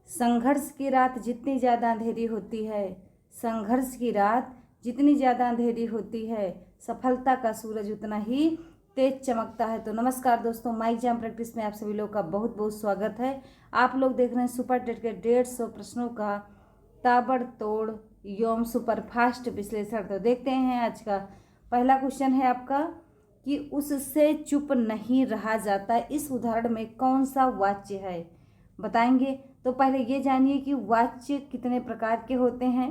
संघर्ष की रात जितनी ज़्यादा अंधेरी होती है, संघर्ष की रात जितनी ज़्यादा अंधेरी होती है, सफलता का सूरज उतना ही तेज चमकता है। तो नमस्कार दोस्तों, माई एग्जाम प्रैक्टिस में आप सभी लोग का बहुत बहुत स्वागत है। आप लोग देख रहे हैं सुपर टेट के 150 प्रश्नों का ताबड़तोड़ एवं सुपरफास्ट विश्लेषण। तो देखते हैं आज का पहला क्वेश्चन है आपका कि उससे चुप नहीं रहा जाता, इस उदाहरण में कौन सा वाच्य है, बताएंगे। तो पहले ये जानिए कि वाच्य कितने प्रकार के होते हैं,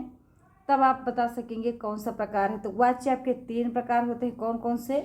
तब आप बता सकेंगे कौन सा प्रकार है। तो वाच्य आपके 3 प्रकार होते हैं। कौन कौन से?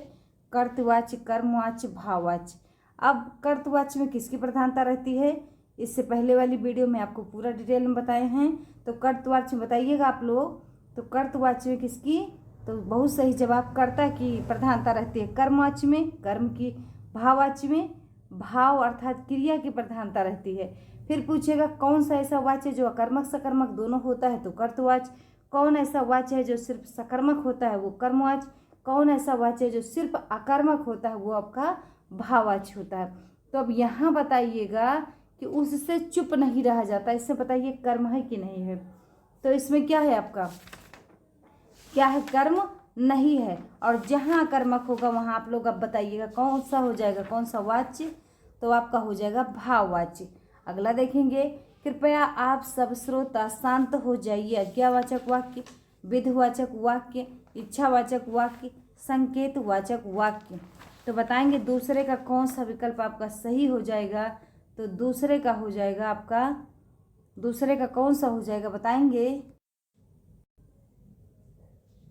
कर्तवाच्य, कर्मवाच्य, भाववाच्य। अब कर्तवाच्य में किसकी प्रधानता रहती है, इससे पहले वाली वीडियो में आपको पूरा डिटेल में बताए हैं। तो कर्तवाच्य में बताइएगा आप लोग। तो कर्तवाच्य में किसकी? तो बहुत सही जवाब, कर्ता की प्रधानता रहती है। कर्मवाच्य में कर्म की, भाववाच्य में भाव अर्थात क्रिया की प्रधानता रहती है। फिर पूछेगा कौन सा ऐसा वाच्य जो अकर्मक सकर्मक दोनों होता है, तो कर्तवाच्य। कौन ऐसा वाच्य है जो सिर्फ सकर्मक होता है, वो कर्मवाच्य। कौन ऐसा वाच्य है जो सिर्फ अकर्मक होता है, वो आपका भाववाच्य होता है। तो अब यहाँ बताइएगा कि उससे चुप नहीं रहा जाता, इससे बताइए कर्म है कि नहीं है। तो इसमें क्या है आपका, क्या है? कर्म नहीं है। और जहाँ कर्मक होगा वहाँ आप लोग अब बताइएगा कौन सा हो जाएगा, कौन सा वाच्य, तो आपका हो जाएगा भाववाच्य। अगला देखेंगे, कृपया आप सब श्रोता शांत हो जाइए। आज्ञावाचक वाक्य, विधिवाचक वाक्य, इच्छावाचक वाक्य, संकेतवाचक वाक्य। तो बताएंगे दूसरे का कौन सा विकल्प आपका सही हो जाएगा। तो दूसरे का हो जाएगा आपका, दूसरे का कौन सा हो जाएगा बताएंगे।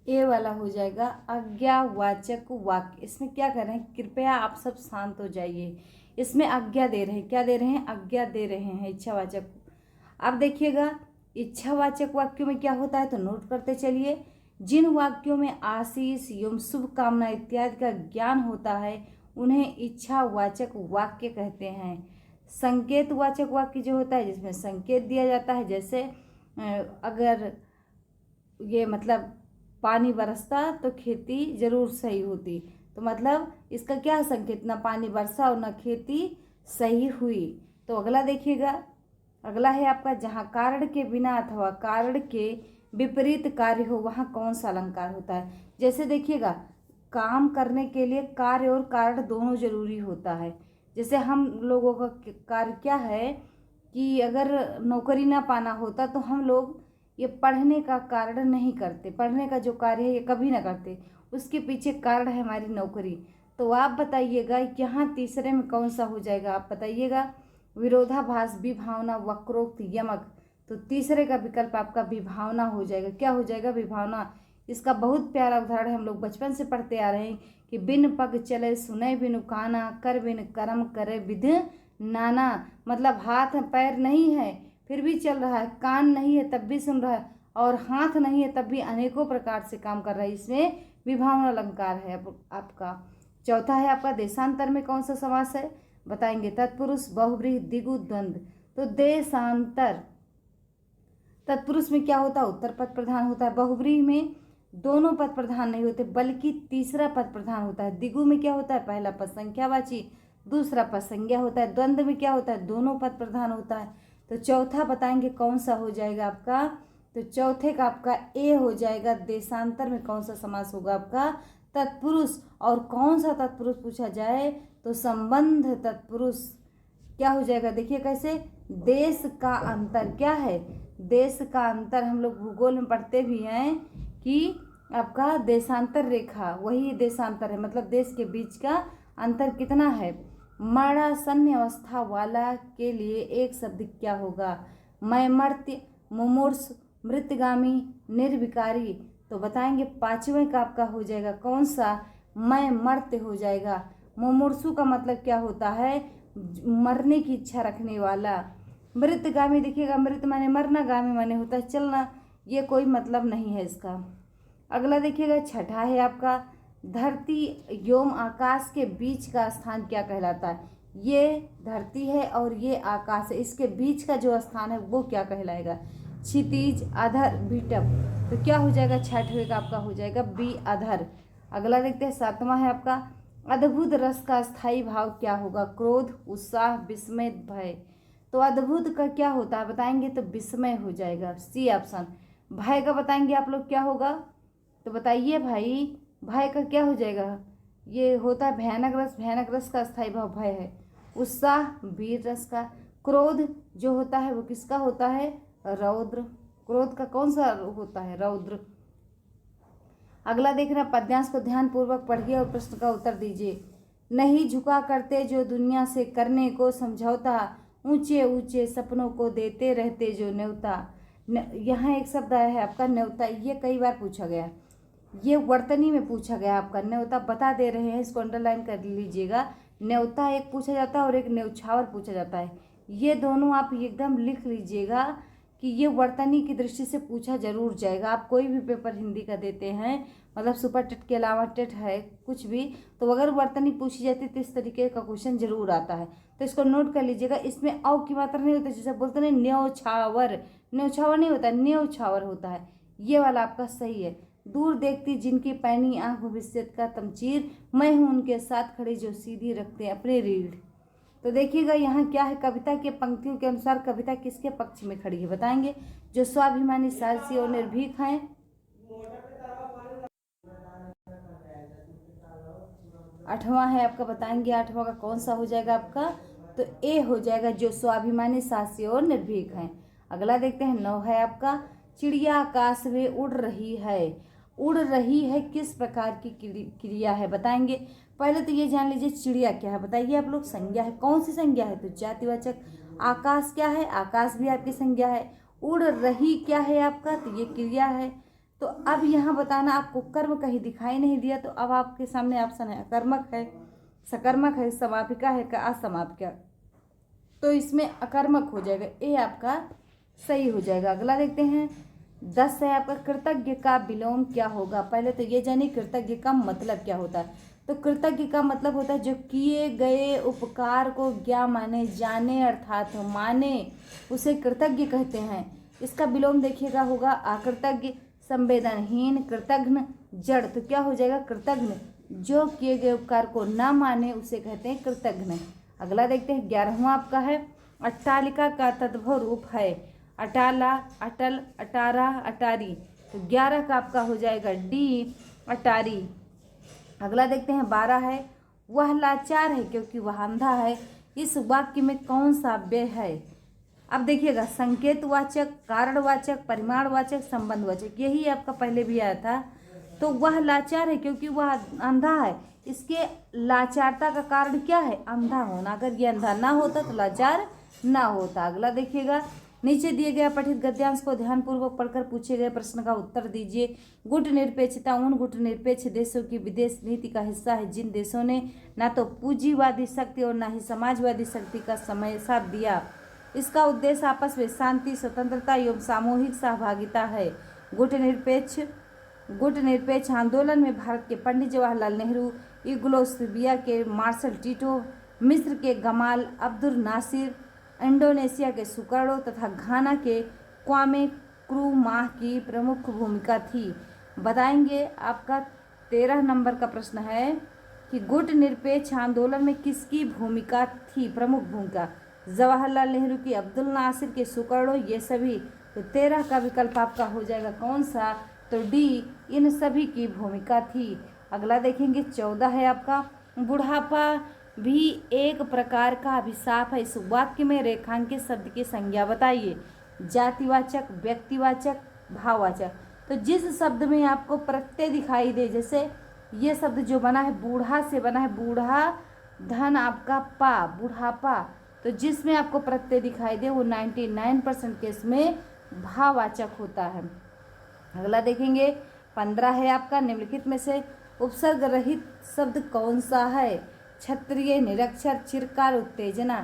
ए वाला हो जाएगा आज्ञावाचक वाक्य। इसमें क्या कर रहे हैं, कृपया आप सब शांत हो जाइए। इसमें आज्ञा दे रहे हैं, क्या दे रहे हैं? आज्ञा दे रहे हैं इच्छावाचक। अब देखिएगा इच्छावाचक वाक्यों में क्या होता है, तो नोट करते चलिए। जिन वाक्यों में आशीष एवं शुभकामना इत्यादि का ज्ञान होता है उन्हें इच्छावाचक वाक्य कहते हैं। संकेतवाचक वाक्य जो होता है जिसमें संकेत दिया जाता है, जैसे अगर ये मतलब पानी बरसता तो खेती जरूर सही होती, तो मतलब इसका क्या संकेत, ना पानी बरसा और ना खेती सही हुई। तो अगला देखिएगा, अगला है आपका जहाँ कारण के बिना अथवा कारण के विपरीत कार्य हो वहाँ कौन सा अलंकार होता है। जैसे देखिएगा काम करने के लिए कार्य और कारण दोनों जरूरी होता है। जैसे हम लोगों का कार्य क्या है कि अगर नौकरी ना पाना होता तो हम लोग ये पढ़ने का कारण नहीं करते, पढ़ने का जो कार्य है ये कभी ना करते, उसके पीछे कारण है हमारी नौकरी। तो आप बताइएगा यहाँ तीसरे में कौन सा हो जाएगा, आप बताइएगा। विरोधाभास, विभावना, वक्रोक्त, यमक। तो तीसरे का विकल्प आपका विभावना हो जाएगा। क्या हो जाएगा? विभावना। इसका बहुत प्यारा उदाहरण है, हम लोग बचपन से पढ़ते आ रहे हैं कि बिन पग चले सुने बिनु काना, कर बिन कर्म करे विध नाना। मतलब हाथ पैर नहीं है फिर भी चल रहा है, कान नहीं है तब भी सुन रहा है, और हाथ नहीं है तब भी अनेकों प्रकार से काम कर रहा है। इसमें विभावना अलंकार है आपका। चौथा है आपका देशांतर में कौन सा समास है, बताएंगे। तत्पुरुष, बहुव्रीहि, द्विगु, द्वंद्व। तो देशांतर, तत्पुरुष में क्या होता है, उत्तर पद प्रधान होता है। बहुव्रीहि में दोनों पद प्रधान नहीं होते बल्कि तीसरा पद प्रधान होता है। द्विगु में क्या होता है, पहला पद संख्यावाची, दूसरा पद संज्ञा होता है। द्वंद्व में क्या होता है, दोनों पद प्रधान होता है। तो चौथा बताएंगे कौन सा हो जाएगा आपका। तो चौथे का आपका ए हो जाएगा। देशांतर में कौन सा समास होगा आपका, तत्पुरुष। और कौन सा तत्पुरुष पूछा जाए तो संबंध तत्पुरुष। क्या हो जाएगा देखिए कैसे, देश का अंतर क्या है, देश का अंतर हम लोग भूगोल में पढ़ते भी हैं कि आपका देशांतर रेखा वही देशांतर है, मतलब देश के बीच का अंतर कितना है। मरणासन्न अवस्था वाला के लिए एक शब्द क्या होगा, मैं मर्त्य, मुमूर्ष, मृतगामी, निर्विकारी। तो बताएंगे पांचवें का आपका हो जाएगा कौन सा, मैं मर्त्य हो जाएगा। मुमूर्षु का मतलब क्या होता है, मरने की इच्छा रखने वाला। मृतगामी देखिएगा, मृत माने मरना, गामी माने होता है चलना, ये कोई मतलब नहीं है इसका। अगला देखिएगा छठा है आपका धरती एवं आकाश के बीच का स्थान क्या कहलाता है। ये धरती है और ये आकाश है, इसके बीच का जो स्थान है वो क्या कहलाएगा। क्षितिज, अधर, विटप। तो क्या हो जाएगा, छठवें का आपका हो जाएगा बी, अधर। अगला देखते हैं सातवां है आपका अद्भुत रस का स्थायी भाव क्या होगा, क्रोध, उत्साह, विस्मय, भय। तो अद्भुत का क्या होता है बताएंगे तो विस्मय हो जाएगा, सी ऑप्शन। भय का बताएंगे आप लोग क्या होगा, तो बताइए भाई, भय का क्या हो जाएगा, ये होता है भयानक रस, भयानक रस का स्थायी भाव भय है। उत्साह वीर रस का। क्रोध जो होता है वो किसका होता है, रौद्र। क्रोध का कौन सा होता है, रौद्र। अगला देखना, पद्यांश को ध्यान पूर्वक पढ़िए और प्रश्न का उत्तर दीजिए। नहीं झुका करते जो दुनिया से करने को समझौता, ऊंचे ऊंचे सपनों को देते रहते जो न्योता। यहाँ एक शब्द आया है आपका न्योता, ये कई बार पूछा गया, ये वर्तनी में पूछा गया आपका। न्योता बता दे रहे हैं, इसको अंडरलाइन कर लीजिएगा। न्योता एक पूछा जाता है और एक न्यौछावर पूछा जाता है, ये दोनों आप एकदम लिख लीजिएगा कि ये वर्तनी की दृष्टि से पूछा जरूर जाएगा। आप कोई भी पेपर हिंदी का देते हैं, मतलब सुपर टेट के अलावा टेट है कुछ भी, तो अगर वर्तनी पूछी जाती है तो इस तरीके का क्वेश्चन जरूर आता है, तो इसको नोट कर लीजिएगा। इसमें औ की मात्रा नहीं होती, जैसे बोलते हैं न्यौछावर, न्यौछावर नहीं होता, न्यौछावर होता है, ये वाला आपका सही है। दूर देखती जिनकी पैनी आंख भविष्य का तमचीर, मैं हूँ उनके साथ खड़े जो सीधी रखते हैं अपने रीढ़। तो देखिएगा यहाँ क्या है, कविता के पंक्तियों के अनुसार कविता किसके पक्ष में खड़ी है बताएंगे, जो स्वाभिमानी साहसी और निर्भीक हैं। आठवां है आपका, बताएंगे आठवां का कौन सा हो जाएगा आपका, तो ए हो जाएगा, जो स्वाभिमानी साहसी और निर्भीक हैं। अगला देखते हैं, नौ है आपका, चिड़िया आकाश में उड़ रही है। उड़ रही है किस प्रकार की क्रिया है बताएंगे। पहले तो ये जान लीजिए चिड़िया क्या है, बताइए आप लोग। संज्ञा है, कौन सी संज्ञा है, तो जातिवाचक। आकाश क्या है, आकाश भी आपकी संज्ञा है। उड़ रही क्या है आपका, तो ये क्रिया है। तो अब यहाँ बताना, आपको कर्म कहीं दिखाई नहीं दिया, तो अब आपके सामने ऑप्शन है, अकर्मक है, सकर्मक है, समापिका है का असमापिका, तो इसमें अकर्मक हो जाएगा, ए आपका सही हो जाएगा। अगला देखते हैं, 10 है आपका, कृतज्ञ का विलोम क्या होगा। पहले तो ये जानिए कृतज्ञ का मतलब क्या होता है, तो कृतज्ञ का मतलब होता है जो किए गए उपकार को ज्ञा माने, जाने अर्थात माने, उसे कृतज्ञ कहते हैं। इसका विलोम देखिएगा होगा अकृतज्ञ, संवेदनहीन, कृतघ्न, जड़, तो क्या हो जाएगा कृतघ्न। जो किए गए उपकार को ना माने उसे कहते हैं कृतघ्न। अगला देखते हैं, 11वां आपका है, अट्टालिका का तद्भव रूप है। अटाला, अटल, अटारा, अटारी, तो 11 का आपका हो जाएगा डी, अटारी। अगला देखते हैं, 12 है, वह लाचार है क्योंकि वह अंधा है। इस वाक्य में कौन सा व्यय है। अब देखिएगा, संकेतवाचक, कारणवाचक, परिमाणवाचक, संबंधवाचक, यही आपका पहले भी आया था। तो वह लाचार है क्योंकि वह अंधा है, इसके लाचारता का कारण क्या है, अंधा होना। अगर ये अंधा ना होता तो लाचार ना होता। अगला देखिएगा, नीचे दिए गए पठित गद्यांश को ध्यानपूर्वक पढ़कर पूछे गए प्रश्न का उत्तर दीजिए। गुट निरपेक्षता उन गुट निरपेक्ष देशों की विदेश नीति का हिस्सा है जिन देशों ने ना तो पूंजीवादी शक्ति और ना ही समाजवादी शक्ति का समय साथ दिया। इसका उद्देश्य आपस में शांति, स्वतंत्रता एवं सामूहिक सहभागिता है। गुट निरपेक्ष आंदोलन में भारत के पंडित जवाहरलाल नेहरू, यूगोस्लाविया के मार्शल टीटो, मिस्र के गमाल अब्दुल नासिर, इंडोनेशिया के सुकार्णो तथा घाना के क्वामे नक्रुमाह की प्रमुख भूमिका थी। बताएंगे, आपका 13 नंबर का प्रश्न है कि गुट निरपेक्ष आंदोलन में किसकी भूमिका थी, प्रमुख भूमिका। जवाहरलाल नेहरू की, अब्दुल नासिर के, सुकार्णो, ये सभी। तो 13 का विकल्प आपका हो जाएगा कौन सा, तो डी, इन सभी की भूमिका थी। अगला देखेंगे, 14 है आपका, बुढ़ापा भी एक प्रकार का अभिशाप है। इस वाक्य में रेखांकित शब्द की संज्ञा बताइए। जातिवाचक, व्यक्तिवाचक, भाववाचक। तो जिस शब्द में आपको प्रत्यय दिखाई दे, जैसे ये शब्द जो बना है बूढ़ा से बना है, बूढ़ा धन आपका पा, बुढ़ापा, तो जिसमें आपको प्रत्यय दिखाई दे वो 99% केस में भाववाचक होता है। अगला देखेंगे, 15 है आपका, निम्नलिखित में से उपसर्ग रहित शब्द कौन सा है। क्षत्रिय, निरक्षर, चिरकार, उत्तेजना।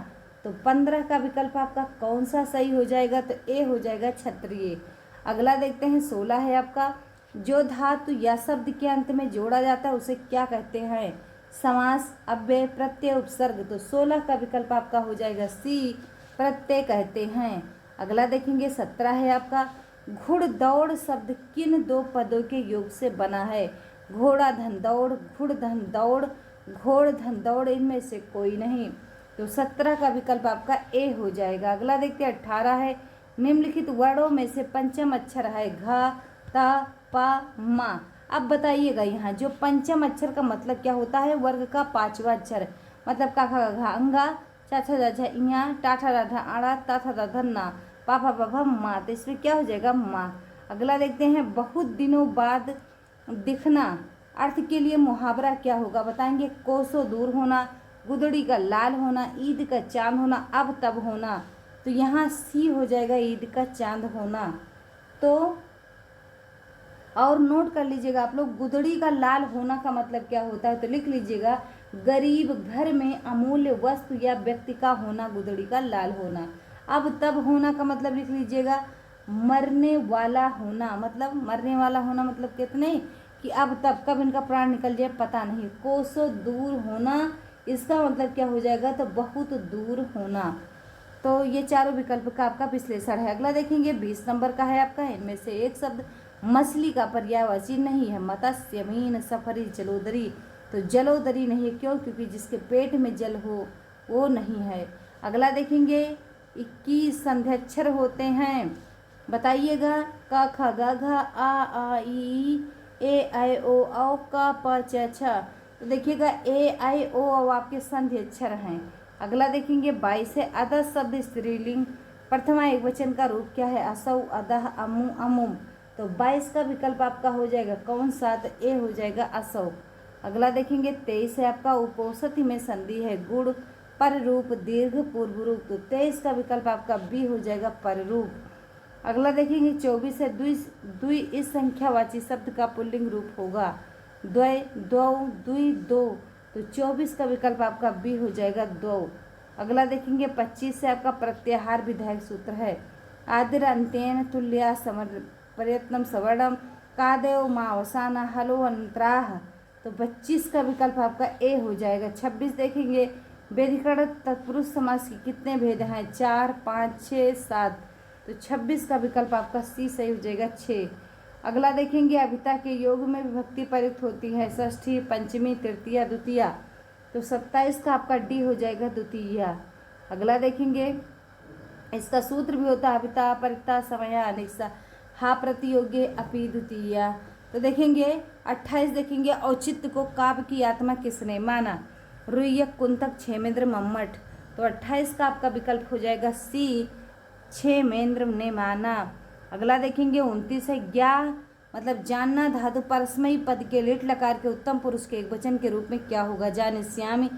तो 15 का विकल्प आपका कौन सा सही हो जाएगा, तो ए हो जाएगा क्षत्रिय। अगला देखते हैं, 16 है आपका, जो धातु या शब्द के अंत में जोड़ा जाता है उसे क्या कहते हैं। समास, अव्यय, प्रत्यय, उपसर्ग। तो 16 का विकल्प आपका हो जाएगा सी, प्रत्यय कहते हैं। अगला देखेंगे, 17 है आपका, घुड़दौड़ शब्द किन दो पदों के योग से बना है। घोड़ा धन दौड़, घुड़ धन दौड़, घोड़ धन दौड़, इनमें से कोई नहीं। तो 17 का विकल्प आपका ए हो जाएगा। अगला देखते हैं 18 है, निम्नलिखित वर्णों में से पंचम अक्षर है घ, त, प, म। अब बताइएगा यहाँ जो पंचम अक्षर का मतलब क्या होता है, वर्ग का पांचवा अक्षर, मतलब का खा घा अंगा, चा छा जा झा इया, टा ठा रा ढा आड़ा, ता था दा धन्ना, पा फा पा मा। तो इसमें क्या हो जाएगा माँ। अगला देखते हैं बहुत दिनों बाद दिखना, अर्थ के लिए मुहावरा क्या होगा बताएंगे। कोसों दूर होना, गुदड़ी का लाल होना, ईद का चांद होना, अब तब होना। तो यहाँ सी हो जाएगा ईद का चांद होना। तो और नोट कर लीजिएगा आप लोग, गुदड़ी का लाल होना का मतलब क्या होता है, तो लिख लीजिएगा गरीब घर में अमूल्य वस्तु या व्यक्ति का होना गुदड़ी का लाल होना। अब तब होना का मतलब लिख लीजिएगा मरने वाला होना, मतलब मरने वाला होना मतलब कितने कि अब तब कब इनका प्राण निकल जाए पता नहीं। कोसों दूर होना इसका मतलब क्या हो जाएगा, तो बहुत दूर होना। तो ये चारों विकल्प का आपका विश्लेषण है। अगला देखेंगे 20 नंबर का है आपका, इनमें से एक शब्द मछली का पर्यायवाची नहीं है। मत्स्य, मीन, सफरी, जलोदरी। तो जलोदरी नहीं है, क्यों, क्योंकि जिसके पेट में जल हो वो नहीं है। अगला देखेंगे 21 संध्याक्षर होते हैं, बताइएगा। क ख ग घ आ ई ए आई ओ औ क प च छ। तो देखिएगा ए आई ओ औ आपके संधि अक्षर हैं। अगला देखेंगे 22 है, अधः शब्द स्त्रीलिंग, प्रथमा एक वचन का रूप क्या है, असौ, अधः, अमु, अमुम। तो 22 का विकल्प आपका हो जाएगा कौन सा, तो ए हो जाएगा असौ। अगला देखेंगे 23 है आपका, उपौषधि में संधि है, गुड़, पर रूप, दीर्घ, पूर्व रूप। तो 23 का विकल्प आपका बी हो जाएगा पर रूप। अगला देखेंगे 24 है, द्वि इस संख्यावाची शब्द का पुल्लिंग रूप होगा, द्वय, द्वौ, द्वि, दो। तो 24 का विकल्प आपका बी हो जाएगा दो। अगला देखेंगे 25 से आपका प्रत्याहार विधायक सूत्र है, आदिर अंतेन तुल्या समर प्रयत्नम सवर्णम, कादेव मावसाना हलो अंतराह। तो 25 का विकल्प आपका ए हो जाएगा। 26 देखेंगे व्यधिकरण तत्पुरुष समास के कितने भेद हैं, 4, 5, 6, 7। तो 26 का विकल्प आपका सी सही हो जाएगा 6। अगला देखेंगे अभिता के योग में विभक्ति प्रयुक्त होती है, षष्ठी, पंचमी, तृतीया, द्वितीया। तो 27 का आपका डी हो जाएगा द्वितीया। अगला देखेंगे इसका सूत्र भी होता है अभिता, परिता, समया, अनिक्सा, हा प्रतियोग्य, अपि द्वितीया। तो देखेंगे 28 देखेंगे औचित्य को काव्य की आत्मा किसने माना, रुय्यक, कुंतक, क्षेमेंद्र, मम्मट। तो 28 का आपका विकल्प हो जाएगा सी, क्षेमेंद्र ने माना। अगला देखेंगे 29 है, ज्ञा मतलब जानना धातु परस्मयी पद के लिट लकार के उत्तम पुरुष के एक वचन के रूप में क्या होगा, जानिष्यामि,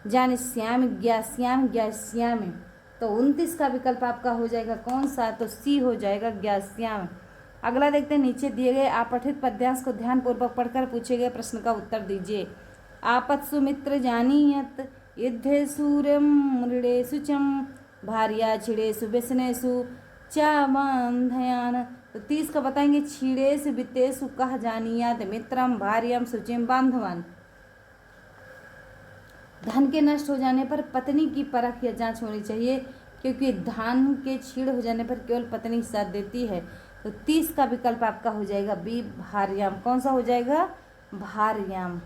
जानिष्यामि, ज्ञास्यामि, ज्ञास्यामि। तो 29 का विकल्प आपका हो जाएगा कौन सा, तो सी हो जाएगा ज्ञास्यामि। अगला देखते हैं नीचे दिए गए आपठित पद्यांश को ध्यानपूर्वक पढ़कर पूछे गए प्रश्न का उत्तर दीजिए। आपत्सु मित्र जानीयत, युद्धे सूर्यम, मृडेषु चम, भार्या छिड़ेषु व्यसनेषु चाबंधयान। तो 30 का बताएंगे, छिड़ेषु वित्तेषु कह जानीयात, मित्रम, भार्यम, शुचिम, बांधवान। धन के नष्ट हो जाने पर पत्नी की परख या जांच होनी चाहिए, क्योंकि धन के छीड़ हो जाने पर केवल पत्नी साथ देती है। तो 30 का विकल्प आपका हो जाएगा बी, भार्याम। कौन सा हो जाएगा, भार्याम।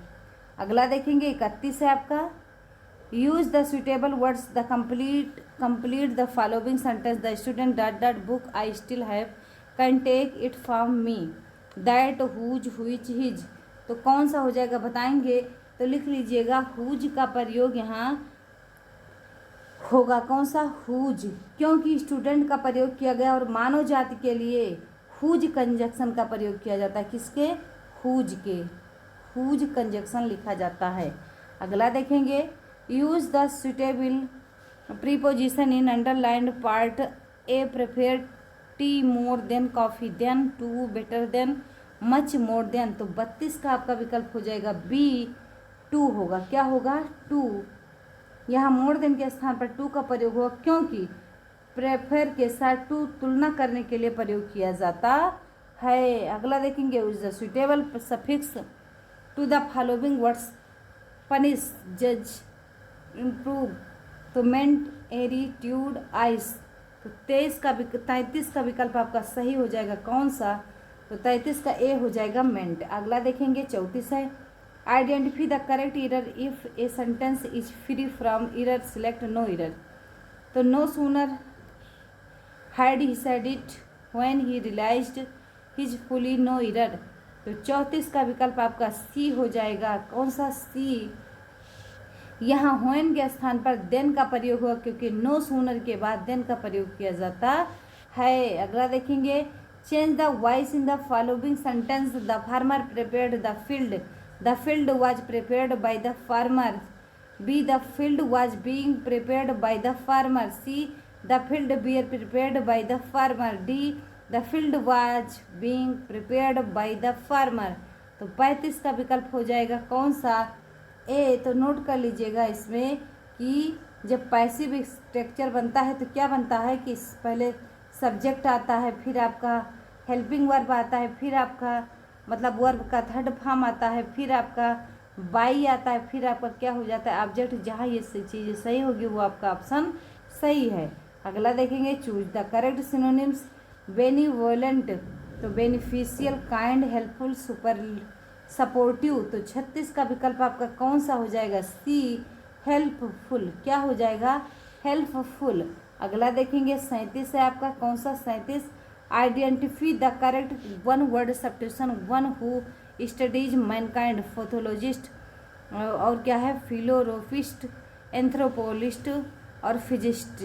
अगला देखेंगे 31 है आपका, use the suitable words, the complete the following sentence, the student dot dot book I still have, can take it from me, that, whose, which, his. तो कौन सा हो जाएगा बताएंगे, तो लिख लीजिएगा हुज का प्रयोग यहाँ होगा कौन सा, हुज, क्योंकि स्टूडेंट का प्रयोग किया गया और मानव जाति के लिए हुज कंजक्शन का प्रयोग किया जाता है, किसके, हुज के, हुज कंजक्शन लिखा जाता है। अगला देखेंगे use the suitable preposition in underlined part, a prefer tea more than coffee, than, to, better than, much more than. तो 32 का आपका विकल्प हो जाएगा बी, टू होगा। क्या होगा, टू। यहाँ मोर देन के स्थान पर टू का प्रयोग होगा, क्योंकि प्रेफर के साथ टू तुलना करने के लिए प्रयोग किया जाता है। अगला देखेंगे use the suitable suffix to the following words, punish, जज, इम्प्रूव, तो मेंट, एरीट्यूड, आइस। तो 33 का विकल्प आपका सही हो जाएगा कौन सा, तो 33 का ए हो जाएगा मेंट। अगला देखेंगे 34 है, identify the correct error if a sentence is free from error, select no error. तो no sooner had he said it when he realized his folly no error. तो 34 का विकल्प आपका सी हो जाएगा। कौन सा? सी। यहाँ व्हेन के स्थान पर देन का प्रयोग हुआ, क्योंकि नो सूनर के बाद देन का प्रयोग किया जाता है। अगला देखेंगे, change the voice in the following sentence. The farmer prepared the field. The field was prepared by the farmer. B, the field was being prepared by the farmer. C, the field bear prepared by the farmer. D, the field was being prepared by the farmer. तो 35 का विकल्प हो जाएगा कौन सा? ए। तो note कर लीजिएगा इसमें कि जब पैसिव स्ट्रक्चर बनता है तो क्या बनता है कि पहले सब्जेक्ट आता है, फिर आपका हेल्पिंग वर्ब आता है, फिर आपका मतलब वर्ब का थर्ड फॉर्म आता है, फिर आपका बाई आता है, फिर आपका क्या हो जाता है ऑब्जेक्ट। जहाँ ये चीज़ें सही होगी वो आपका ऑप्शन सही है। अगला देखेंगे, choose the correct synonyms. Benevolent तो beneficial, kind, helpful, super supportive. तो 36 का विकल्प आपका कौन सा हो जाएगा? C, helpful. क्या हो जाएगा? हेल्पफुल। अगला देखेंगे 37 है आपका कौन सा? 37, identify the correct one word substitution. One who studies Mankind, pathologist, और क्या है फिलोरोफिस्ट, एंथ्रोपोलिस्ट और फिजिस्ट।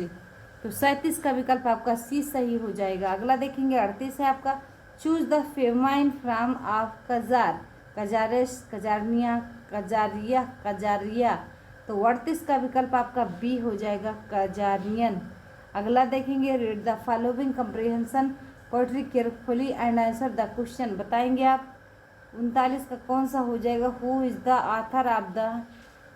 तो 37 का विकल्प आपका सी सही हो जाएगा। अगला देखेंगे 38 है आपका, choose the feminine from of czar. Czaress, czarnia, czaria, czaria. तो 38 का विकल्प आपका बी हो जाएगा, कजारियन। अगला देखेंगे, read the following comprehension poetry carefully and answer the question. बताएंगे आप 39 का कौन सा हो जाएगा? Who is the author of the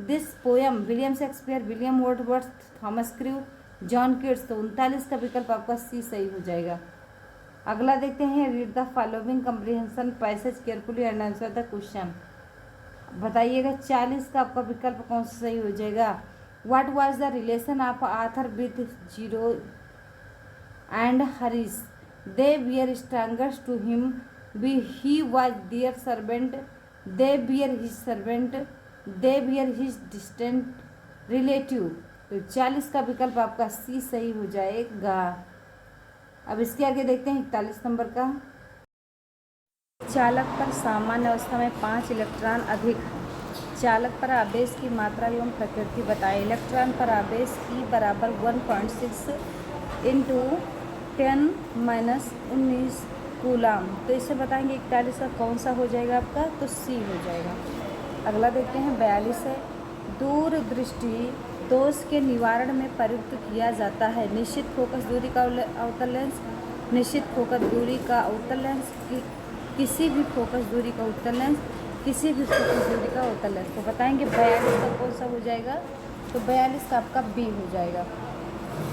this poem? William Shakespeare, William Wordsworth, Thomas crew, John Keats. तो 39 का विकल्प आपका सी सही हो जाएगा। अगला देखते हैं, read the following comprehension passage carefully and answer the question. बताइएगा 40 का आपका विकल्प कौन सा सही हो जाएगा? What was the relation of Arthur with zero and Harish? They were strangers to him, B he was their servant, they were his servant, they were his distant relative. तो 40 का विकल्प आपका सी सही हो जाएगा। अब इसके आगे देखते हैं 41 नंबर का, चालक पर सामान्य अवस्था में 5 इलेक्ट्रॉन अधिक। चालक पर आवेश की मात्रा एवं प्रकृति बताएं। इलेक्ट्रॉन पर आवेश ई बराबर 1.6 इंटू 10-19 कूलाम। तो इसे बताएंगे 41 का कौन सा हो जाएगा आपका? तो सी हो जाएगा। अगला देखते हैं 42 है, दूरदृष्टि दोष के निवारण में प्रयुक्त किया जाता है। निश्चित फोकस दूरी का अवतल लेंस, निश्चित फोकस दूरी का अवतल लेंस, किसी भी फोकस दूरी का उत्तल लेंस, किसी भी फोकस दूरी का अवतल लेंस। तो बताएंगे 42 का कौन सा हो जाएगा? तो 42 का आपका बी हो जाएगा।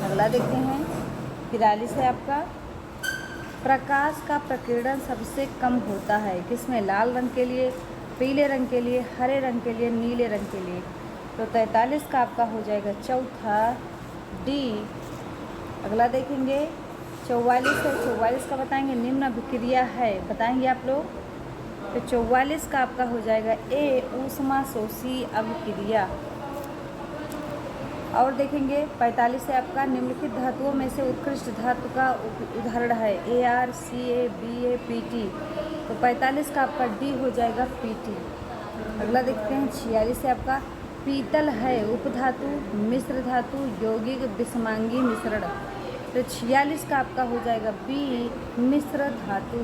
अगला देखते हैं 43 है आपका, प्रकाश का प्रकीर्णन सबसे कम होता है किसमें? लाल रंग के लिए, पीले रंग के लिए, हरे रंग के लिए, नीले रंग के लिए। तो 43 का आपका हो जाएगा चौथा डी। अगला देखेंगे 44 है, 44 का बताएंगे निम्न अभिक्रिया है, बताएंगे आप लोग। तो 44 का आपका हो जाएगा ए, ऊष्मा शोषी अभिक्रिया। और देखेंगे 45 है आपका, निम्नलिखित धातुओं में से उत्कृष्ट धातु का उदाहरण है AR, CA, BA, PT। तो 45 का आपका डी हो जाएगा PT। अगला देखते हैं 46 है आपका, पीतल है उपधातु, मिश्र धातु, यौगिक, विषमांगी मिश्रण। तो 46 का आपका हो जाएगा बी, मिश्र धातु।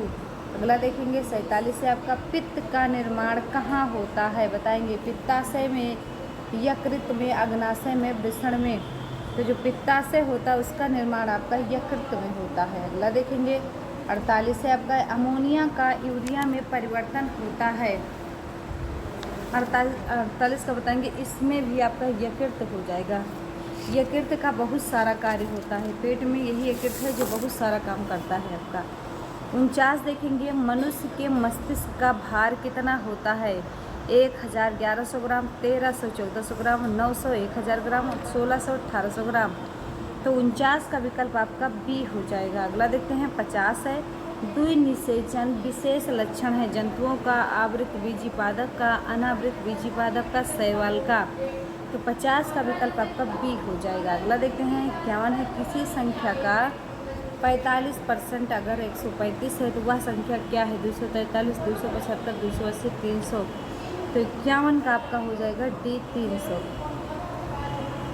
अगला देखेंगे 47 से आपका, पित्त का निर्माण कहाँ होता है? बताएंगे पित्ताशय में, यकृत में, अग्नाशय में, वृषण में। तो जो पित्ताशय होता है उसका निर्माण आपका यकृत में होता है। अगला देखेंगे 48 से आपका, अमोनिया का यूरिया में परिवर्तन होता है। 48 का बताएंगे इसमें भी आपका यकृत हो जाएगा। यकृत का बहुत सारा कार्य होता है, पेट में यही यकृत है जो बहुत सारा काम करता है आपका। 49 देखेंगे, मनुष्य के मस्तिष्क का भार कितना होता है? 1000 1100 ग्राम, 1300 1400 ग्राम, 900 1000 ग्राम, 1600 1800 ग्राम। तो 49 का विकल्प आपका बी हो जाएगा। अगला देखते हैं 50 है, द्विनिषेचन विशेष लक्षण है जंतुओं का, आवृत बीजीपादक का, अनावृत बीजीपादक का, शैवाल का। तो 50 का विकल्प आपका बी हो जाएगा। अगला देखते हैं 51 है, किसी संख्या का 45% अगर 135 है तो वह संख्या क्या है? 243, 275, 280, 300। तो 51 का आपका हो जाएगा डी 300।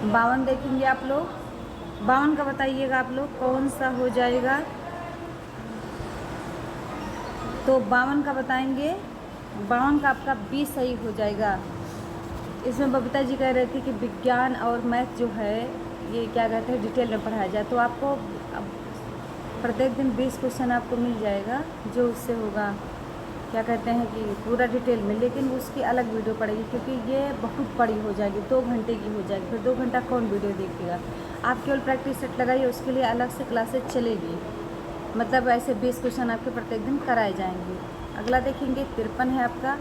52 देखेंगे आप लोग, 52 का बताइएगा आप लोग कौन सा हो जाएगा? तो 52 का बताएंगे, 52 का आपका बी सही हो जाएगा। इसमें बबीता जी कह रहे थे कि विज्ञान और मैथ जो है ये क्या कहते हैं डिटेल में पढ़ाया जाए, तो आपको प्रत्येक दिन 20 क्वेश्चन आपको मिल जाएगा जो उससे होगा क्या कहते हैं कि पूरा डिटेल में, लेकिन उसकी अलग वीडियो पड़ेगी क्योंकि ये बहुत बड़ी हो जाएगी, 2 घंटे की हो जाएगी। फिर 2 घंटा कौन वीडियो देखेगा? आप केवल प्रैक्टिस सेट लगाइए, उसके लिए अलग से क्लासेज चलेगी। मतलब ऐसे 20 क्वेश्चन आपके प्रत्येक दिन कराए जाएंगे। अगला देखेंगे 53 है आपका,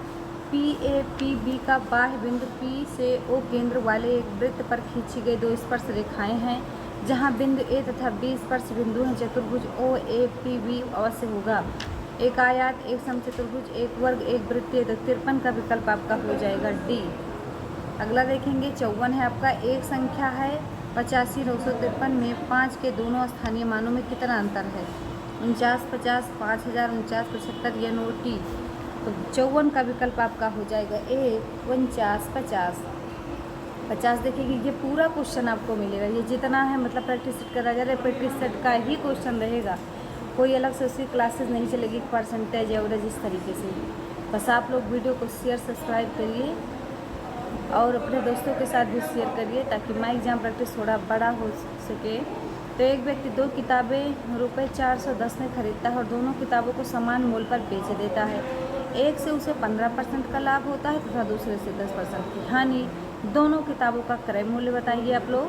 PAPB का बाह्य बिंदु P से O केंद्र वाले एक वृत्त पर खींची गई 2 स्पर्श रेखाएं हैं जहां बिंदु A तथा B स्पर्श बिंदु हैं। चतुर्भुज OAPB अवश्य होगा। एक आयत, एक समचतुर्भुज, एक वर्ग, एक वृत्तीय। तो 53 का विकल्प आपका हो जाएगा डी। अगला देखेंगे 54 है आपका, एक संख्या है 85, 953 में 5 के दोनों स्थानीय मानों में कितना अंतर है? 49, 50, 5000, 49, 75 या नो टी। तो 54 का विकल्प आपका हो जाएगा ए 49, 50। 50 देखिए ये पूरा क्वेश्चन आपको मिलेगा, ये जितना है मतलब प्रैक्टिस सेट करा जा रहा है, प्रैक्टिस सेट का ही क्वेश्चन रहेगा, कोई अलग से उसकी क्लासेस नहीं चलेगी परसेंटेज एवरेज इस तरीके से। बस आप लोग वीडियो को शेयर सब्सक्राइब करिए और अपने दोस्तों के साथ भी शेयर करिए ताकि माई एग्जाम प्रैक्टिस थोड़ा बड़ा हो सके। तो एक व्यक्ति 2 किताबें रुपये 410 में खरीदता है और दोनों किताबों को समान मूल्य पर बेच देता है। एक से उसे 15% का लाभ होता है तथा दूसरे से 10% की हानि। दोनों किताबों का क्रय मूल्य बताइए आप लोग।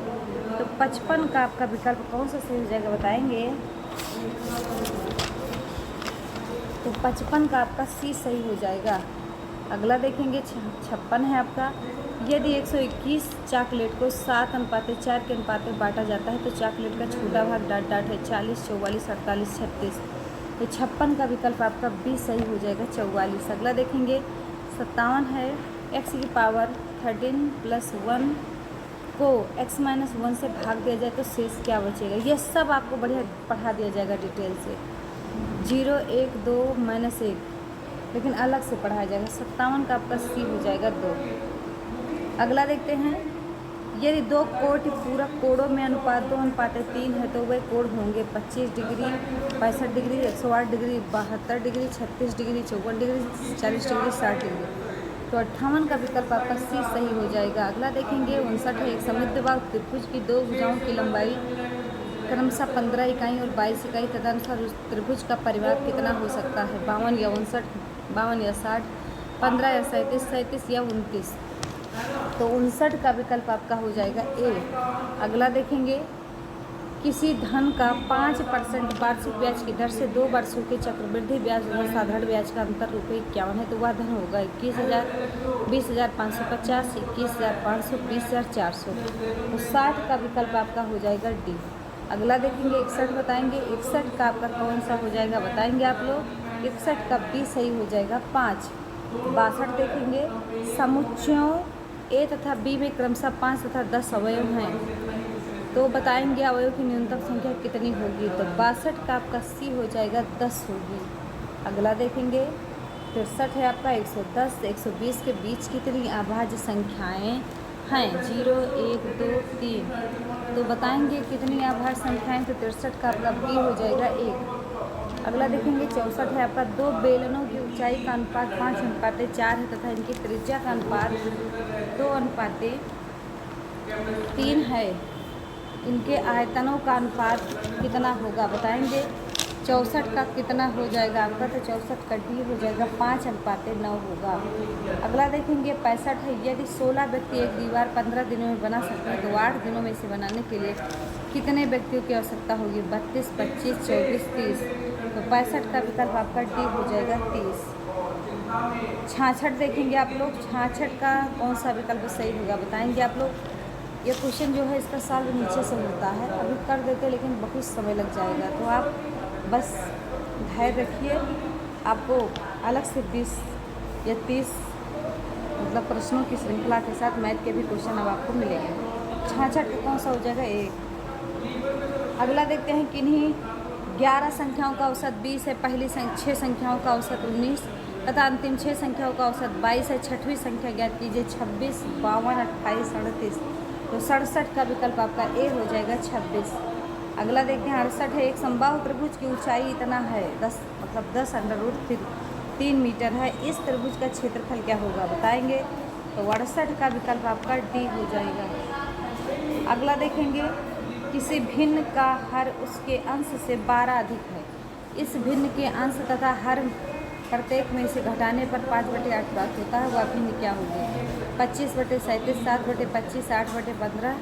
तो 55 का आपका विकल्प कौन सा सही हो जाएगा बताएंगे? तो 55 का आपका सी सही हो जाएगा। अगला देखेंगे 56 है आपका, यदि 121 चॉकलेट को 7:4 के अनुपात में बांटा जाता है तो चॉकलेट का छोटा भाग डाट है 40, 44, 48, 36। तो 56 का विकल्प आपका बी सही हो जाएगा 44। अगला देखेंगे 57 है, x की पावर 13 + 1 को x - 1 से भाग दिया जाए तो शेष क्या बचेगा? ये सब आपको बढ़िया पढ़ा दिया जाएगा डिटेल से। 0, 1, 2, -1, लेकिन अलग से पढ़ाया जाएगा। 57 का आपका सी हो जाएगा 2। अगला देखते हैं, यदि 2 कोटि पूरक कोणों में अनुपात 2:3 है तो वे कोण होंगे 25 degree, 65 degree, 108 degree, 72 degree, 36 degree, 54 degree, 40 degree, 60 degree. तो 58 का विकल्प आपका सी सही हो जाएगा। अगला देखेंगे 59 है, एक समद्विबाहु त्रिभुज की 2 भुजाओं की लंबाई क्रमशः 15 इकाई और 22 इकाई, तदनुसार उस त्रिभुज का परिमाप कितना हो सकता है? 52 या 59, 52 या 60, 15 या 37, 37 या 29। तो 59 का विकल्प आपका हो जाएगा ए। अगला देखेंगे, किसी धन का 5% वार्षिक ब्याज की दर से 2 वर्षों के चक्रवृद्धि ब्याज तथा साधारण ब्याज का अंतर ₹51 है तो वह धन होगा 21,000, 20,550, 21,500, 20,400। तो 60 का विकल्प आपका हो जाएगा डी। अगला देखेंगे 61 बताएंगे, 61 का आपका कौन सा हो जाएगा बताएंगे आप लोग? 61 का बी सही हो जाएगा 5। 62 देखेंगे, समुच्चयों ए तथा बी में क्रमशः 5 तथा 10 अवयव हैं तो बताएंगे अवयव की न्यूनतम संख्या कितनी होगी? तो 62 का आपका सी हो जाएगा 10 होगी। अगला देखेंगे 63 है आपका, 110 से 120 के बीच कितनी अभाज्य संख्याएं हैं? 0, 1, 2, 3। तो बताएंगे कितनी अभाज्य संख्याएं? तो 63 का आपका बी हो जाएगा 1। अगला देखेंगे 64 है आपका, 2 बेलनों की ऊंचाई का अनुपात 5:4 है तथा इनकी त्रिज्या का अनुपात 2:3 है, इनके आयतनों का अनुपात कितना होगा बताएंगे? 64 का कितना हो जाएगा आपका? तो 64 का डी हो जाएगा 5:9 होगा। अगला देखेंगे 65 है, यदि 16 व्यक्ति एक दीवार 15 दिनों में बना सकते हैं तो 8 दिनों में इसे बनाने के लिए कितने व्यक्तियों की आवश्यकता होगी? 32, 25, 24, 30। तो 65 का विकल्प आपका डी हो जाएगा 30। 66 देखेंगे आप लोग, 66 का कौन सा विकल्प सही होगा बताएंगे आप लोग? ये क्वेश्चन जो है इसका सॉल्व नीचे से होता है, अभी कर देते लेकिन बहुत समय लग जाएगा, तो आप बस धैर्य रखिए। आपको अलग से 20 या 30 मतलब प्रश्नों की श्रृंखला के साथ मैथ के भी क्वेश्चन अब आपको मिलेंगे। 66 का कौन सा हो जाएगा? 1। अगला देखते हैं किन्हीं 11 संख्याओं का औसत 20 है, पहली 6 संख्याओं का औसत 19 तथा अंतिम 6 संख्याओं का औसत 22 है। छठवीं संख्या ज्ञात कीजिए। 26, 52, 28, 38। तो 67 का विकल्प आपका ए हो जाएगा 26। अगला देखते हैं 68 है। एक समबाहु त्रिभुज की ऊंचाई इतना है 10 मतलब 10√3 मीटर है। इस त्रिभुज का क्षेत्रफल क्या होगा बताएंगे। तो 68 का विकल्प आपका डी हो जाएगा। अगला देखेंगे किसी भिन्न का हर उसके अंश से 12 अधिक है। इस भिन्न के अंश तथा हर प्रत्येक में से घटाने पर 5/8 प्राप्त होता है, वह भिन्न क्या होगी। 25/37, 7/25, 8/15,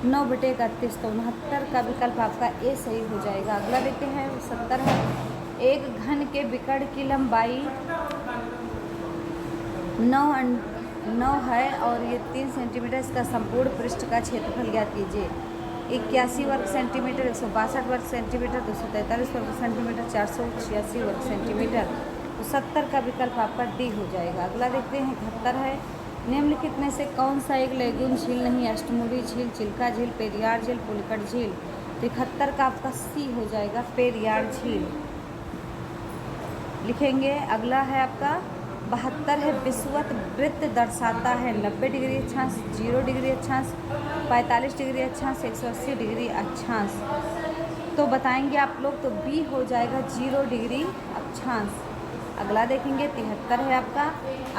9/31। तो 69 का विकल्प आपका ए सही हो जाएगा। अगला देखते हैं 70 है। एक घन के विकर्ण की लंबाई 9 है और ये 3 सेंटीमीटर। इसका संपूर्ण पृष्ठ का क्षेत्रफल ज्ञात कीजिए। 81 वर्ग सेंटीमीटर, 162 वर्ग सेंटीमीटर, 243 वर्ग सेंटीमीटर, 486 वर्ग सेंटीमीटर। तो 70 का विकल्प आपका डी हो जाएगा। अगला देखते हैं 71 है। निम्नलिखित में से कौन सा एक लेगून झील नहीं? अष्टमुडी झील, चिल्का झील, पेरियार झील, पुलिकट झील। तो 71 का आपका सी हो जाएगा, पेरियार झील लिखेंगे। अगला है आपका 72 है। विषुवत वृत्त दर्शाता है 90 डिग्री अक्षांश, 0 डिग्री अक्षांश, 45 डिग्री अक्षांश, 180 डिग्री अक्षांश। तो बताएंगे आप लोग, तो बी हो जाएगा 0 डिग्री अक्षांश। अगला देखेंगे 73 है आपका।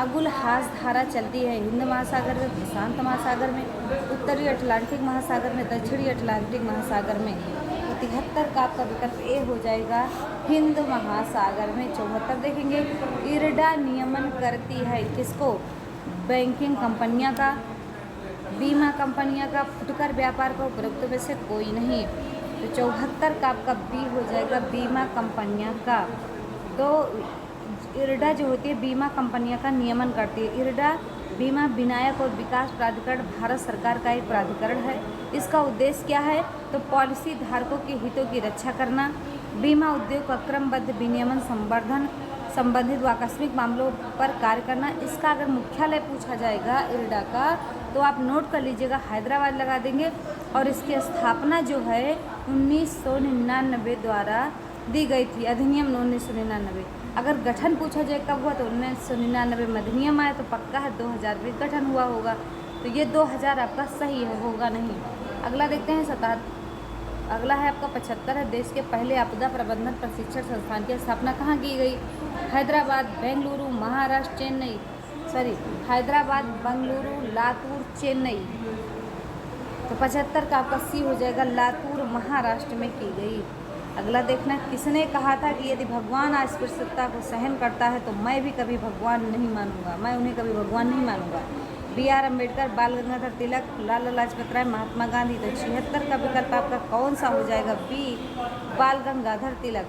अगुलहास धारा चलती है हिंद महासागर में, प्रशांत महासागर में, उत्तरी अटलांटिक महासागर में, दक्षिणी अटलांटिक महासागर में। तो 73 का आपका विकल्प ए हो जाएगा, हिंद महासागर में। 74 देखेंगे। इरडा नियमन करती है किसको? बैंकिंग कंपनियां का, बीमा कंपनियां का, फुटकर व्यापार का, उपरोक्त में से कोई नहीं। तो 74 का आपका बी हो जाएगा, बीमा कंपनियां का। तो इरडा जो होती है बीमा कंपनियां का नियमन करती है। इरडा बीमा विनायक और विकास प्राधिकरण भारत सरकार का एक प्राधिकरण है। इसका उद्देश्य क्या है? तो पॉलिसी धारकों के हितों की रक्षा करना, बीमा उद्योग का क्रमबद्ध विनियमन, संवर्धन, संबंधित व आकस्मिक मामलों पर कार्य करना। इसका अगर मुख्यालय पूछा जाएगा इरडा का, तो आप नोट कर लीजिएगा, हैदराबाद लगा देंगे। और इसकी स्थापना जो है 1999 द्वारा दी गई थी, अधिनियम 1999। अगर गठन पूछा जाए कब हुआ, तो 1999 में अधिनियम आया, तो पक्का है 2000 में गठन हुआ होगा। तो ये 2000 आपका सही है, होगा नहीं। अगला देखते हैं 77। अगला है आपका 75 है। देश के पहले आपदा प्रबंधन प्रशिक्षण संस्थान की स्थापना कहाँ की गई? हैदराबाद, बेंगलुरु, महाराष्ट्र, चेन्नई, हैदराबाद, बेंगलुरु, लातूर, चेन्नई। तो 75 का आपका सी हो जाएगा, लातूर, महाराष्ट्र में की गई। अगला देखना, किसने कहा था कि यदि भगवान अस्पृश्यता को सहन करता है तो मैं भी कभी भगवान नहीं मानूंगा, मैं उन्हें कभी भगवान नहीं मानूंगा। B.R. अम्बेडकर, बाल गंगाधर तिलक, लाला लाजपत राय, महात्मा गांधी। तो 76 का विकल्प आपका कौन सा हो जाएगा? बी, बाल गंगाधर तिलक।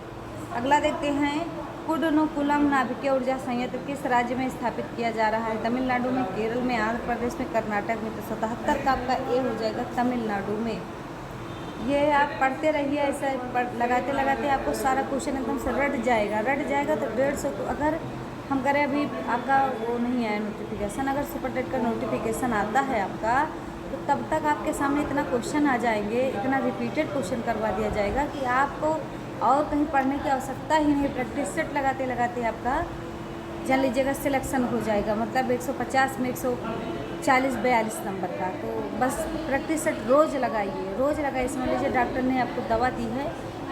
अगला देखते हैं, कुडनुकुलम नाभिकीय ऊर्जा संयंत्र किस राज्य में स्थापित किया जा रहा है? तमिलनाडु में, केरल में, आंध्र प्रदेश में, कर्नाटक में। तो 77 का आपका ए हो जाएगा, तमिलनाडु में। ये आप पढ़ते रहिए, ऐसा लगाते लगाते आपको सारा क्वेश्चन एकदम से रट जाएगा। तो 150 अगर हम करें, अभी आपका वो नहीं आया नोटिफिकेशन, अगर सुपरटेट का नोटिफिकेशन आता है आपका, तो तब तक आपके सामने इतना क्वेश्चन आ जाएंगे, इतना रिपीटेड क्वेश्चन करवा दिया जाएगा कि आपको और कहीं पढ़ने की आवश्यकता ही नहीं। प्रैक्टिस सेट लगाते लगाते आपका जान लीजिएगा सिलेक्शन हो जाएगा, मतलब 150 में 140-42 नंबर का। तो बस प्रैक्टिस सेट रोज़ लगाइए। इसमें लीजिए डॉक्टर ने आपको दवा दी है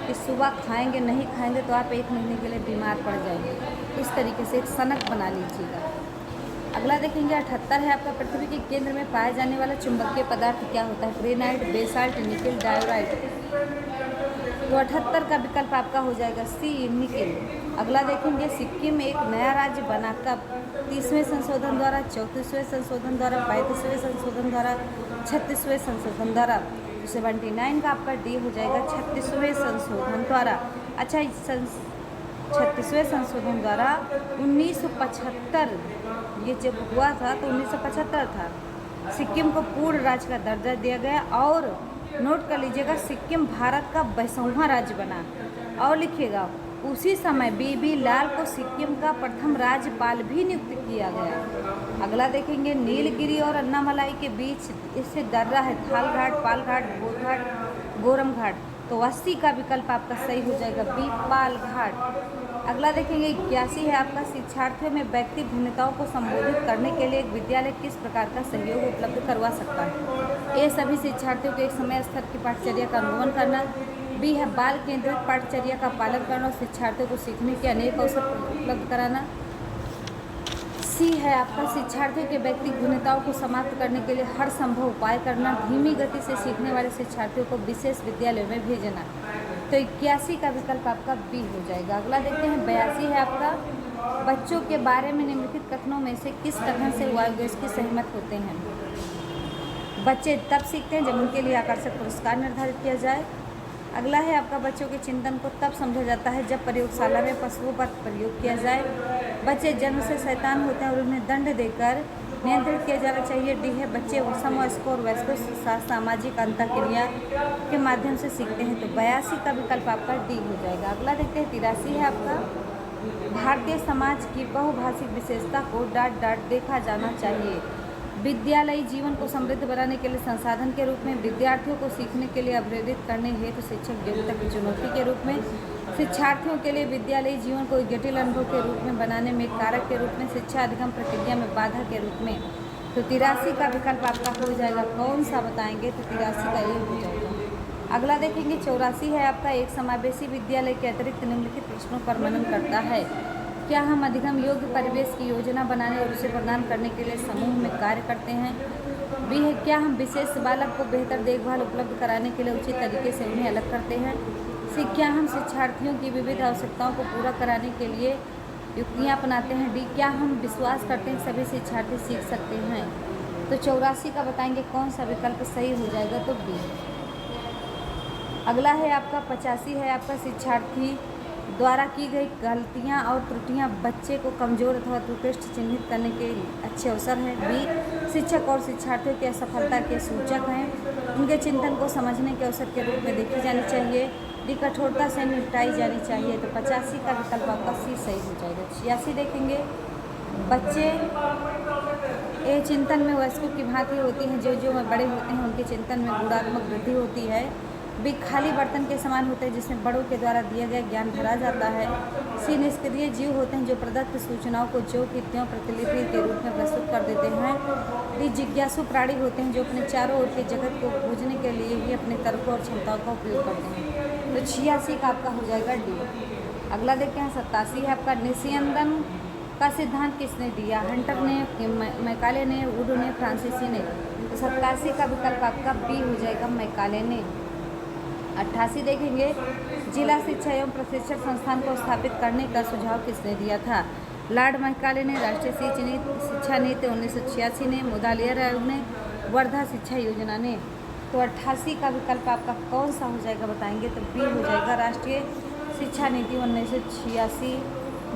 कि सुबह खाएंगे, नहीं खाएंगे तो आप 1 महीने के लिए बीमार पड़ जाएंगे। इस तरीके से एक सनक बना लीजिएगा। अगला देखेंगे 78 है आपका। पृथ्वी के केंद्र में पाया जाने वाला चुंबकीय पदार्थ क्या होता है? Granite, basalt, nickel, diorite. तो 78 का विकल्प आपका हो जाएगा सी, निकेल। अगला देखेंगे, सिक्किम एक नया राज्य बना कब? 30वें संशोधन द्वारा, 34वें संशोधन द्वारा, 35वें संशोधन द्वारा, 36वें संशोधन द्वारा। 79 का आपका डी हो जाएगा, 36वें संशोधन द्वारा। अच्छा, 36वें संशोधन द्वारा 1975 ये जब हुआ था तो 1975 था। सिक्किम को पूर्ण राज्य का दर्जा दिया गया। और नोट कर लीजिएगा, सिक्किम भारत का 22वां राज्य बना। और लिखिएगा, उसी समय बीबी लाल को सिक्किम का प्रथम राज्यपाल भी नियुक्त किया गया। अगला देखेंगे, नीलगिरी और अन्नामलाई के बीच इससे दर्रा है थालघाट, पालघाट, बोरघाट, गोरमघाट। तो 80 का विकल्प आपका सही हो जाएगा बी, पालघाट। अगला देखेंगे, 81 है आपका, शिक्षार्थियों में व्यक्ति भिन्नताओं को संबोधित करने के लिए एक विद्यालय किस प्रकार का सहयोग उपलब्ध करवा सकता है। ए, सभी शिक्षार्थियों को एक समय स्तर की पाठचर्या का अनुगमन करना। बी है, बाल केंद्रित पाठचर्या का पालन करना और शिक्षार्थियों को सीखने के अनेक अवसर उपलब्ध कराना। सी है आपका, शिक्षार्थियों के व्यक्तिगत भिन्नताओं को समाप्त करने के लिए हर संभव उपाय करना। धीमी गति से सीखने वाले शिक्षार्थियों को विशेष विद्यालयों में भेजना। तो 81 का विकल्प आपका बी हो जाएगा। अगला देखते हैं, 82 है आपका, बच्चों के बारे में निम्नलिखित कथनों में से किस कथन से वायुगेश की सहमत होते हैं। बच्चे तब सीखते हैं जब उनके लिए आकर्षक पुरस्कार निर्धारित किया जाए। अगला है आपका, बच्चों के चिंतन को तब समझा जाता है जब प्रयोगशाला में पशुओं पर प्रयोग किया जाए। बच्चे जन्म से शैतान होते हैं और उन्हें दंड देकर नियंत्रित किया जाना चाहिए। डी है, बच्चे समवयस्कों और वयस्कों के साथ सामाजिक अंतःक्रिया के माध्यम से सीखते हैं। तो 82 का विकल्प आपका डी हो जाएगा। अगला देखते हैं, 83 है आपका, भारतीय समाज की बहुभाषिक विशेषता को डांट डांट देखा जाना चाहिए। विद्यालयी जीवन को समृद्ध बनाने के लिए संसाधन के रूप में, विद्यार्थियों को सीखने के लिए अवरोधित करने हेतु शिक्षक योग्यता की चुनौती के रूप में, शिक्षार्थियों के लिए विद्यालयी जीवन को एक जटिल अनुभव के रूप में बनाने में कारक के रूप में, शिक्षा अधिगम प्रक्रिया में बाधा के रूप में। तो 83 का विकल्प आपका हो जाएगा। कौन सा बताएंगे? तो 83 का ये हो जाएगा। अगला देखेंगे, 84 है आपका, एक समावेशी विद्यालय के अतिरिक्त निम्नलिखित प्रश्नों पर मनन करता है। क्या हम अधिगम योग्य परिवेश की योजना बनाने और उसे प्रदान करने के लिए समूह में कार्य करते हैं? बी है, क्या हम विशेष बालक को बेहतर देखभाल उपलब्ध कराने के लिए उचित तरीके से उन्हें अलग करते हैं? सी, क्या हम शिक्षार्थियों की विविध आवश्यकताओं को पूरा कराने के लिए युक्तियाँ अपनाते हैं? डी, क्या हम विश्वास करते हैं सभी शिक्षार्थी सीख सकते हैं? तो 84 का बताएंगे कौन सा विकल्प सही हो जाएगा? तो बी। अगला है आपका 85 है आपका, शिक्षार्थी द्वारा की गई गलतियां और त्रुटियां बच्चे को कमजोर अथवा त्रुटि चिन्हित करने के अच्छे अवसर हैं। बी, शिक्षक और शिक्षार्थियों की असफलता के सूचक हैं, उनके चिंतन को समझने के अवसर के रूप में देखी जानी चाहिए। डी, कठोरता से निपटाई जानी चाहिए। तो 85 का विकल्प आपका सी सही हो जाएगा। 86 देखेंगे, बच्चे ये चिंतन में वयस्कों की भांति होती हैं, जो बड़े होते हैं उनके चिंतन में गुणात्मक वृद्धि होती है। बी, खाली बर्तन के समान होते हैं जिसमें बड़ों के द्वारा दिया गया ज्ञान भरा जाता है। सी, निष्क्रिय जीव होते हैं जो प्रदत्त सूचनाओं को जो की त्यों प्रतिलिपि के रूप में प्रस्तुत कर देते हैं। डी, जिज्ञासु प्राणी होते हैं जो अपने चारों ओर के जगत को खोजने के लिए ही अपने तर्कों और क्षमताओं का उपयोग करते हैं। तो 86 का आपका हो जाएगा डी। अगला देखते हैं 87 है आपका, निस्यंदन का सिद्धांत किसने दिया? हंटर ने, मैकाले ने, वुड ने, फ्रांसीसी ने। तो 87 का विकल्प आपका बी हो जाएगा, मैकाले ने। 88 देखेंगे, जिला शिक्षा एवं प्रशिक्षण संस्थान को स्थापित करने का सुझाव किसने दिया था? लॉर्ड मैकाले ने, राष्ट्रीय शिक्षा नीति 1986 ने, मुदालियर आयोग ने, वर्धा शिक्षा योजना ने। तो 88 का विकल्प आपका कौन सा हो जाएगा बताएंगे? तो बी हो जाएगा, राष्ट्रीय शिक्षा नीति 1986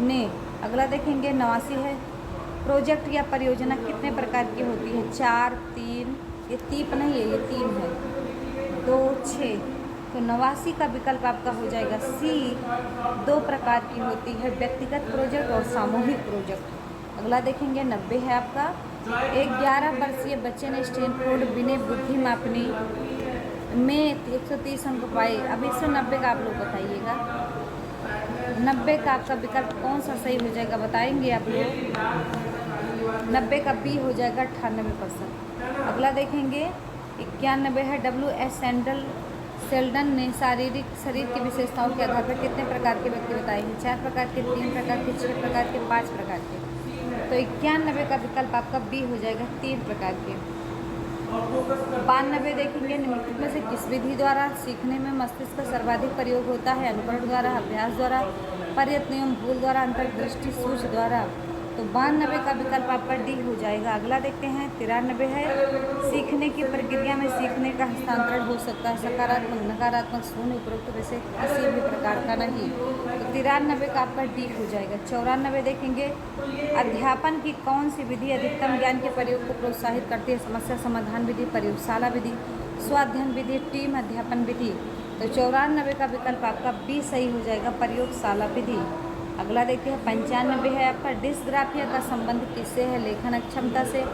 ने। अगला देखेंगे 89 है, प्रोजेक्ट या परियोजना कितने प्रकार की होती है? 4, 3, ये 3 नहीं है, ये 3 है, 2, 6। तो 89 का विकल्प आपका हो जाएगा सी, 2 प्रकार की होती है, व्यक्तिगत प्रोजेक्ट और सामूहिक प्रोजेक्ट। अगला देखेंगे 90 है आपका, एक 11 वर्षीय बच्चे ने स्टैनफोर्ड विनय बुद्धि मापनी में 130 अंक पाए। अब 190 का आप लोग बताइएगा। 90 का आपका विकल्प कौन सा सही हो जाएगा बताएंगे आप लोग? 90 का बी हो जाएगा, 98%। अगला देखेंगे 91 है, WS सेल्डन ने शरीर की विशेषताओं के आधार पर कितने प्रकार के व्यक्ति बताए हैं? 4 प्रकार के, 3 प्रकार के, 6 प्रकार के, 5 प्रकार के। तो 91 का विकल्प आपका बी हो जाएगा, 3 प्रकार के। 92 देखेंगे, निम्नलिखित में से किस विधि द्वारा सीखने में मस्तिष्क का सर्वाधिक प्रयोग होता है? अनुकरण द्वारा, अभ्यास द्वारा, प्रयत्न एवं भूल द्वारा, अंतर्दृष्टि सूझ द्वारा। तो 92 का विकल्प आपका डी हो जाएगा। अगला देखते हैं 93 है, सीखने की प्रक्रिया में सीखने का हस्तांतरण हो सकता है, सकारात्मक, नकारात्मक, शून्य, उपरोक्त वैसे किसी भी प्रकार का नहीं। तो 93 का आपका डी हो जाएगा। 94 देखेंगे, अध्यापन की कौन सी विधि अधिकतम ज्ञान के प्रयोग को प्रोत्साहित करती है, समस्या समाधान विधि, प्रयोगशाला विधि, स्वाध्ययन विधि, टीम अध्यापन विधि। तो 94 का विकल्प आपका बी सही हो जाएगा, प्रयोगशाला विधि। अगला देखते हैं 95 है आपका, डिस्ग्राफिया का संबंध किससे है, लेखन क्षमता से,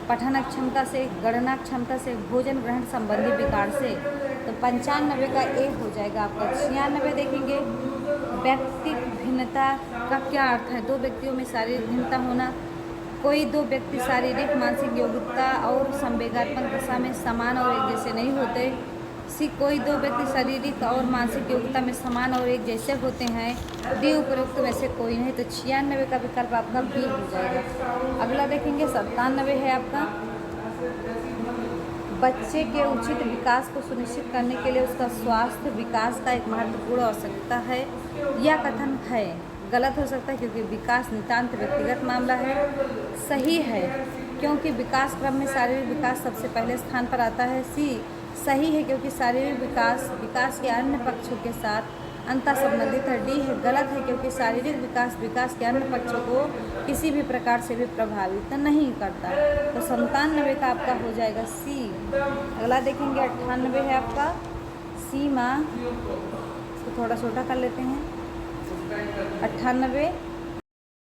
पठन क्षमता से, गणना क्षमता से, भोजन ग्रहण संबंधी विकार से। तो 95 का ए हो जाएगा आपका। 96 देखेंगे, व्यक्ति भिन्नता का क्या अर्थ है, दो व्यक्तियों में शारीरिक भिन्नता होना, कोई दो व्यक्ति शारीरिक, मानसिक योग्यता और संवेगात्मक दशा में समान और एक जैसे नहीं होते। सी, कोई दो व्यक्ति शारीरिक और मानसिक योग्यता में समान और एक जैसे होते हैं। डी, उपरोक्त वैसे कोई नहीं। तो 96 का विकल्प आपका बी हो जाएगा। अगला देखेंगे 97 है आपका, बच्चे के उचित विकास को सुनिश्चित करने के लिए उसका स्वास्थ्य विकास का एक महत्वपूर्ण आवश्यकता है। यह कथन है गलत हो सकता है क्योंकि विकास नितांत व्यक्तिगत मामला है। सही है क्योंकि विकास क्रम में शारीरिक विकास सबसे पहले स्थान पर आता है। सी, सही है क्योंकि शारीरिक विकास के अन्य पक्षों के साथ अंतः संबंधित है। डी है गलत है क्योंकि शारीरिक विकास के अन्य पक्षों को किसी भी प्रकार से भी प्रभावित नहीं करता। तो 97 का आपका हो जाएगा सी। अगला देखेंगे 98 है आपका, सी माँ, इसको थोड़ा छोटा कर लेते हैं। 98